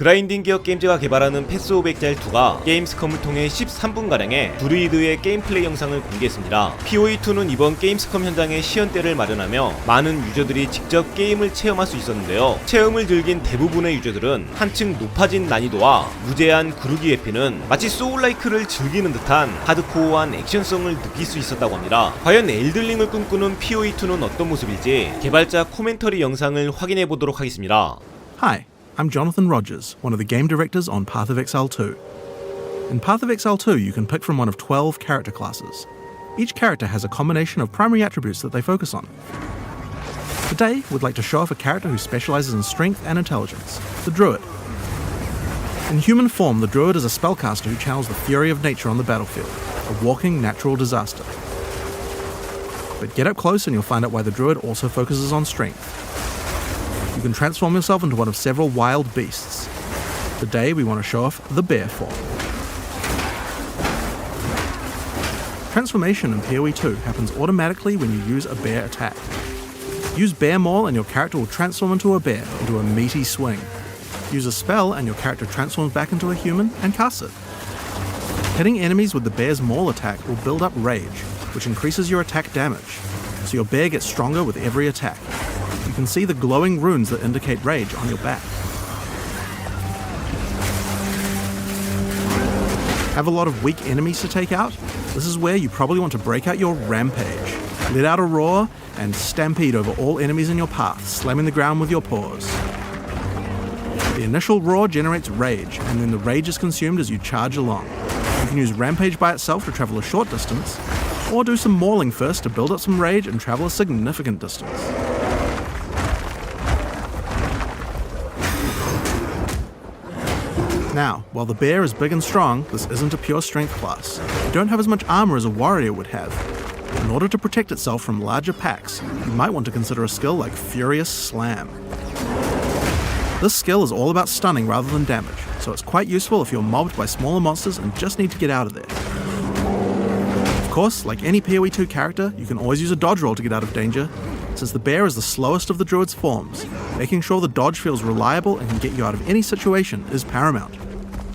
그라인딩 기업 게임즈가 개발하는 패스 오브 엑자일2가 게임스컴을 통해 13분가량의 드루이드의 게임플레이 영상을 공개했습니다. POE2는 이번 게임스컴 현장에 시연대를 마련하며 많은 유저들이 직접 게임을 체험할 수 있었는데요. 체험을 즐긴 대부분의 유저들은 한층 높아진 난이도와 무제한 구르기 회피는 마치 소울라이크를 즐기는 듯한 하드코어한 액션성을 느낄 수 있었다고 합니다. 과연 엘든링을 꿈꾸는 POE2는 어떤 모습일지 개발자 코멘터리 영상을 확인해보도록 하겠습니다. Hi, I'm Jonathan Rogers, one of the game directors on Path of Exile 2. In Path of Exile 2, you can pick from one of 12 character classes. Each character has a combination of primary attributes that they focus on. Today, we'd like to show off a character who specializes in strength and intelligence, the Druid. In human form, the Druid is a spellcaster who channels the fury of nature on the battlefield, a walking natural disaster. But get up close and you'll find out why the Druid also focuses on strength. You can transform yourself into one of several wild beasts. Today we want to show off the bear form. Transformation in PoE 2 happens automatically when you use a bear attack. Use Bear Maul and your character will transform into a bear, into a meaty swing. Use a spell and your character transforms back into a human and casts it. Hitting enemies with the Bear's Maul attack will build up rage, which increases your attack damage, so your bear gets stronger with every attack. You can see the glowing runes that indicate rage on your back. Have a lot of weak enemies to take out? This is where you probably want to break out your rampage. Let out a roar and stampede over all enemies in your path, slamming the ground with your paws. The initial roar generates rage, and then the rage is consumed as you charge along. You can use rampage by itself to travel a short distance, or do some mauling first to build up some rage and travel a significant distance. Now, while the bear is big and strong, this isn't a pure strength class. You don't have as much armor as a warrior would have. In order to protect itself from larger packs, you might want to consider a skill like Furious Slam. This skill is all about stunning rather than damage, so it's quite useful if you're mobbed by smaller monsters and just need to get out of there. Of course, like any PoE 2 character, you can always use a dodge roll to get out of danger. Since the bear is the slowest of the druid's forms, making sure the dodge feels reliable and can get you out of any situation is paramount.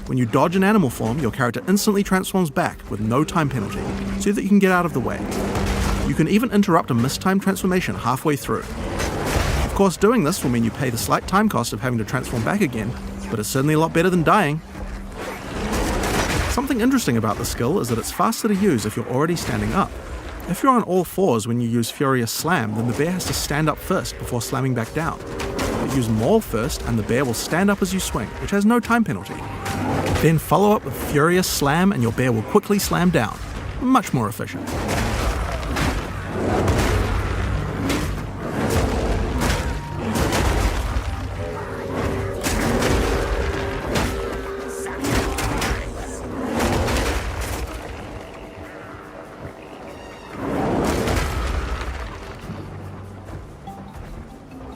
When you dodge an animal form, your character instantly transforms back with no time penalty, so that you can get out of the way. You can even interrupt a mistimed transformation halfway through. Of course, doing this will mean you pay the slight time cost of having to transform back again, but it's certainly a lot better than dying. Something interesting about this skill is that it's faster to use if you're already standing up. If you're on all fours when you use Furious Slam, then the bear has to stand up first before slamming back down. But use Maul first and the bear will stand up as you swing, which has no time penalty. Then follow up with Furious Slam and your bear will quickly slam down. Much more efficient.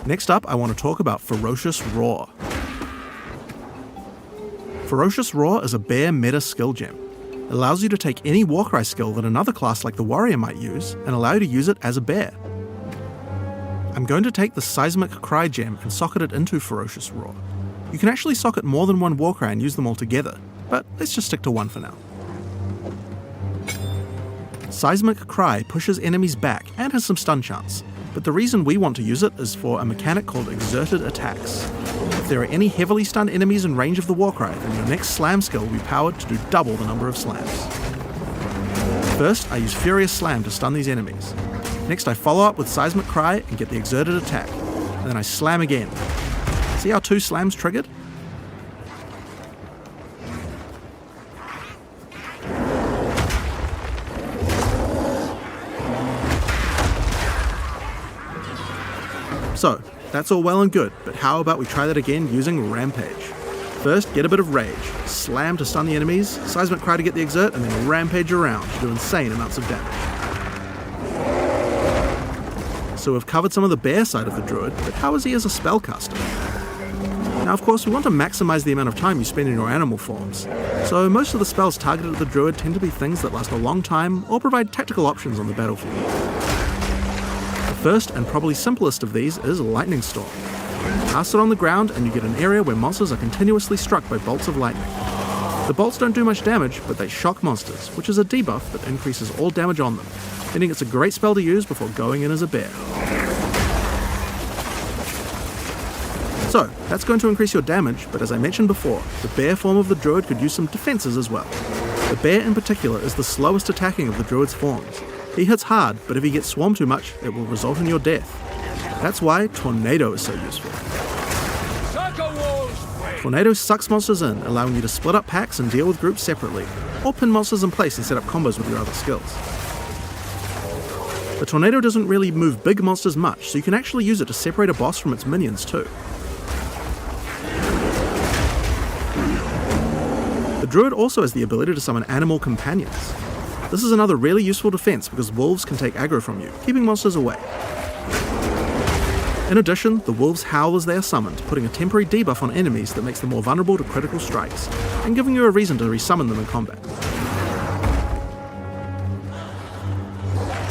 Next up, I want to talk about Ferocious Roar. Ferocious Roar is a bear meta skill gem. It allows you to take any Warcry skill that another class like the Warrior might use and allow you to use it as a bear. I'm going to take the Seismic Cry gem and socket it into Ferocious Roar. You can actually socket more than one Warcry and use them all together, but let's just stick to one for now. Seismic Cry pushes enemies back and has some stun chance, but the reason we want to use it is for a mechanic called Exerted Attacks. If there are any heavily stunned enemies in range of the Warcry, then your next slam skill will be powered to do double the number of slams. First, I use Furious Slam to stun these enemies. Next, I follow up with Seismic Cry and get the Exerted Attack, and then I slam again. See how 2 slams triggered? So, that's all well and good, but how about we try that again using Rampage? First, get a bit of rage, slam to stun the enemies, Seismic Cry to get the exert, and then rampage around to do insane amounts of damage. So we've covered some of the bear side of the druid, but how is he as a spellcaster? Now of course we want to maximize the amount of time you spend in your animal forms, so most of the spells targeted at the druid tend to be things that last a long time or provide tactical options on the battlefield. The first and probably simplest of these is Lightning Storm. Cast it on the ground and you get an area where monsters are continuously struck by bolts of lightning. The bolts don't do much damage, but they shock monsters, which is a debuff that increases all damage on them, meaning it's a great spell to use before going in as a bear. So, that's going to increase your damage, but as I mentioned before, the bear form of the druid could use some defenses as well. The bear in particular is the slowest attacking of the druid's forms. He hits hard, but if he gets swarmed too much, it will result in your death. That's why Tornado is so useful. Tornado sucks monsters in, allowing you to split up packs and deal with groups separately, or pin monsters in place and set up combos with your other skills. The Tornado doesn't really move big monsters much, so you can actually use it to separate a boss from its minions too. The Druid also has the ability to summon animal companions. This is another really useful defense because wolves can take aggro from you, keeping monsters away. In addition, the wolves howl as they are summoned, putting a temporary debuff on enemies that makes them more vulnerable to critical strikes, and giving you a reason to resummon them in combat.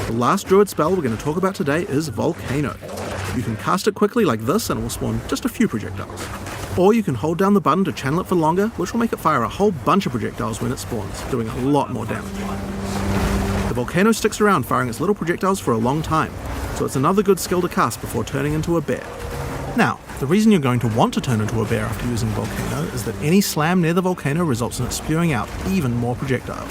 The last Druid spell we're going to talk about today is Volcano. You can cast it quickly like this and it will spawn just a few projectiles. Or you can hold down the button to channel it for longer, which will make it fire a whole bunch of projectiles when it spawns, doing a lot more damage. The Volcano sticks around firing its little projectiles for a long time, so it's another good skill to cast before turning into a bear. Now, the reason you're going to want to turn into a bear after using Volcano is that any slam near the Volcano results in it spewing out even more projectiles.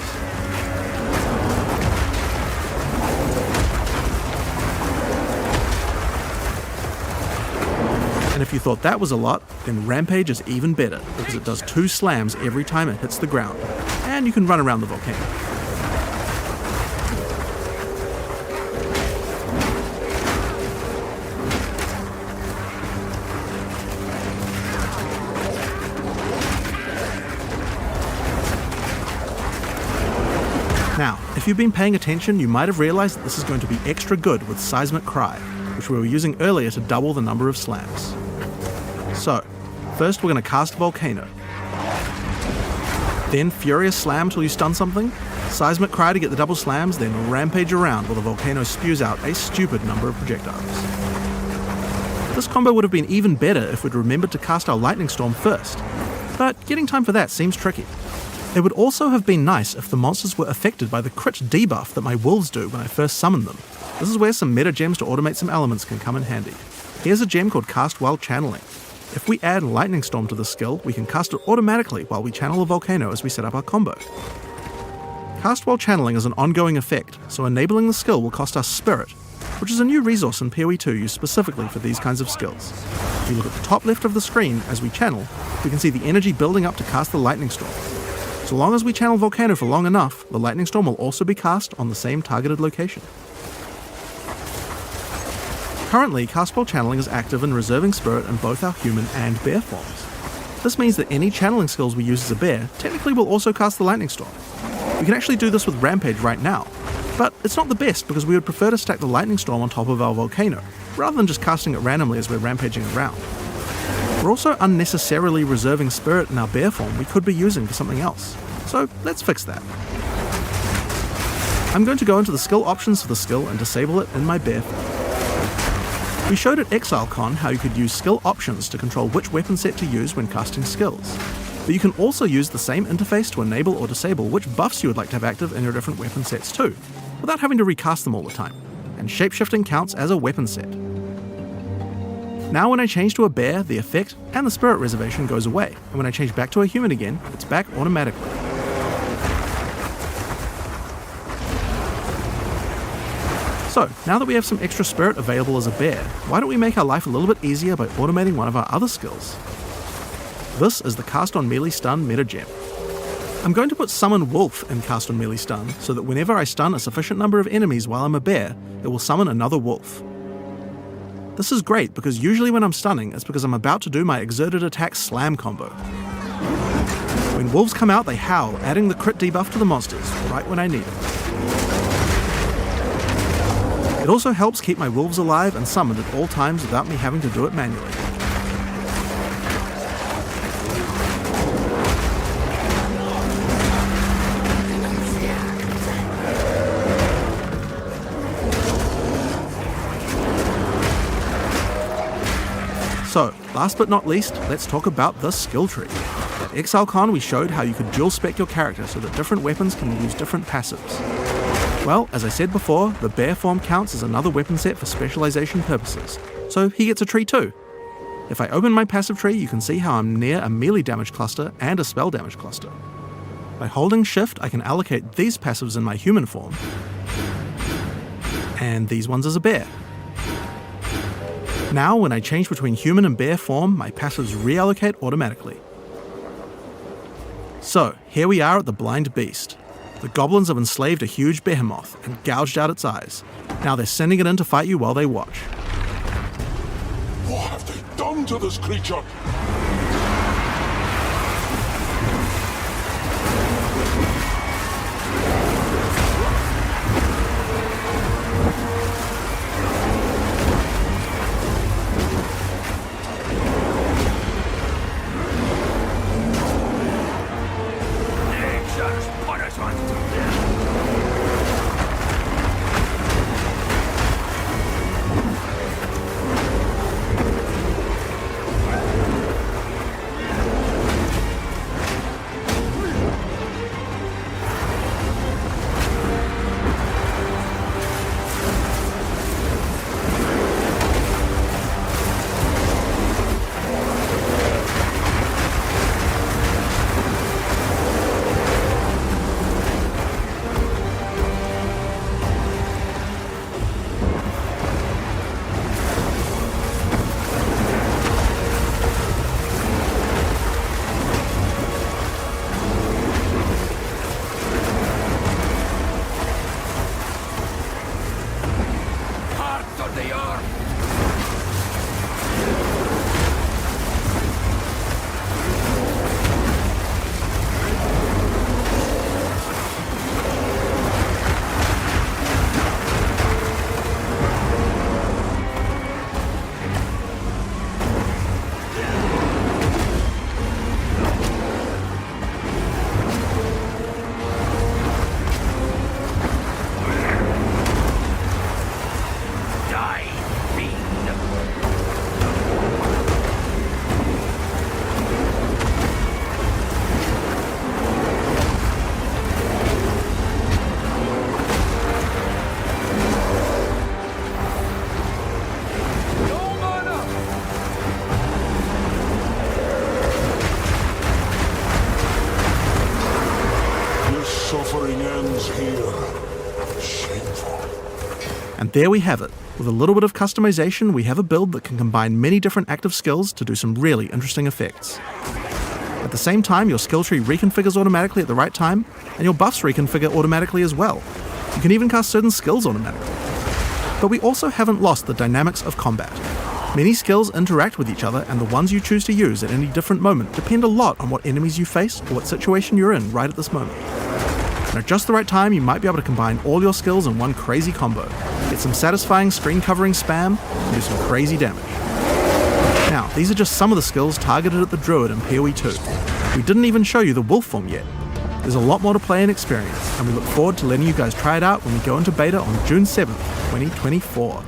And if you thought that was a lot, then Rampage is even better, because it does 2 slams every time it hits the ground, and you can run around the volcano. Now, if you've been paying attention, you might have realized that this is going to be extra good with Seismic Cry, which we were using earlier to double the number of slams. So, first we're going to cast Volcano. Then Furious Slam till you stun something, Seismic Cry to get the double slams, then Rampage around while the Volcano spews out a stupid number of projectiles. This combo would have been even better if we'd remembered to cast our Lightning Storm first, but getting time for that seems tricky. It would also have been nice if the monsters were affected by the crit debuff that my wolves do when I first summon them. This is where some meta gems to automate some elements can come in handy. Here's a gem called Cast While Channeling. If we add Lightning Storm to the skill, we can cast it automatically while we channel a Volcano as we set up our combo. Cast While Channeling is an ongoing effect, so enabling the skill will cost us Spirit, which is a new resource in PoE 2 used specifically for these kinds of skills. If you look at the top left of the screen as we channel, we can see the energy building up to cast the Lightning Storm. So long as we channel Volcano for long enough, the Lightning Storm will also be cast on the same targeted location. Currently, Cast While Channeling is active in reserving Spirit in both our human and bear forms. This means that any channeling skills we use as a bear technically will also cast the Lightning Storm. We can actually do this with Rampage right now, but it's not the best because we would prefer to stack the Lightning Storm on top of our Volcano, rather than just casting it randomly as we're rampaging around. We're also unnecessarily reserving Spirit in our bear form we could be using for something else, so let's fix that. I'm going to go into the skill options for the skill and disable it in my bear form. We showed at ExileCon how you could use skill options to control which weapon set to use when casting skills, but you can also use the same interface to enable or disable which buffs you would like to have active in your different weapon sets too, without having to recast them all the time, and shapeshifting counts as a weapon set. Now when I change to a bear, the effect and the spirit reservation goes away, and when I change back to a human again, it's back automatically. So, now that we have some extra spirit available as a bear, why don't we make our life a little bit easier by automating one of our other skills? This is the Cast on Melee Stun meta gem. I'm going to put Summon Wolf in Cast on Melee Stun, so that whenever I stun a sufficient number of enemies while I'm a bear, it will summon another wolf. This is great because usually when I'm stunning, it's because I'm about to do my exerted attack slam combo. When wolves come out, they howl, adding the crit debuff to the monsters, right when I need it. It also helps keep my wolves alive and summoned at all times without me having to do it manually. So, Last but not least, let's talk about the skill tree. At ExileCon, we showed how you could dual spec your character so that different weapons can use different passives. Well, as I said before, the bear form counts as another weapon set for specialization purposes, so he gets a tree too. If I open my passive tree, you can see how I'm near a melee damage cluster and a spell damage cluster. By holding shift, I can allocate these passives in my human form, and these ones as a bear. Now, when I change between human and bear form, my passives reallocate automatically. So, here we are at the Blind Beast. The goblins have enslaved a huge behemoth and gouged out its eyes. Now they're sending it in to fight you while they watch. What have they done to this creature? Suffering ends here. Shameful. And there we have it. With a little bit of customization, we have a build that can combine many different active skills to do some really interesting effects. At the same time, your skill tree reconfigures automatically at the right time, and your buffs reconfigure automatically as well. You can even cast certain skills automatically. But we also haven't lost the dynamics of combat. Many skills interact with each other, and the ones you choose to use at any different moment depend a lot on what enemies you face or what situation you're in right at this moment. And at just the right time, you might be able to combine all your skills in one crazy combo, get some satisfying screen covering spam, and do some crazy damage. Now, these are just some of the skills targeted at the Druid in PoE 2. We didn't even show you the wolf form yet. There's a lot more to play and experience, and we look forward to letting you guys try it out when we go into beta on June 7th, 2024.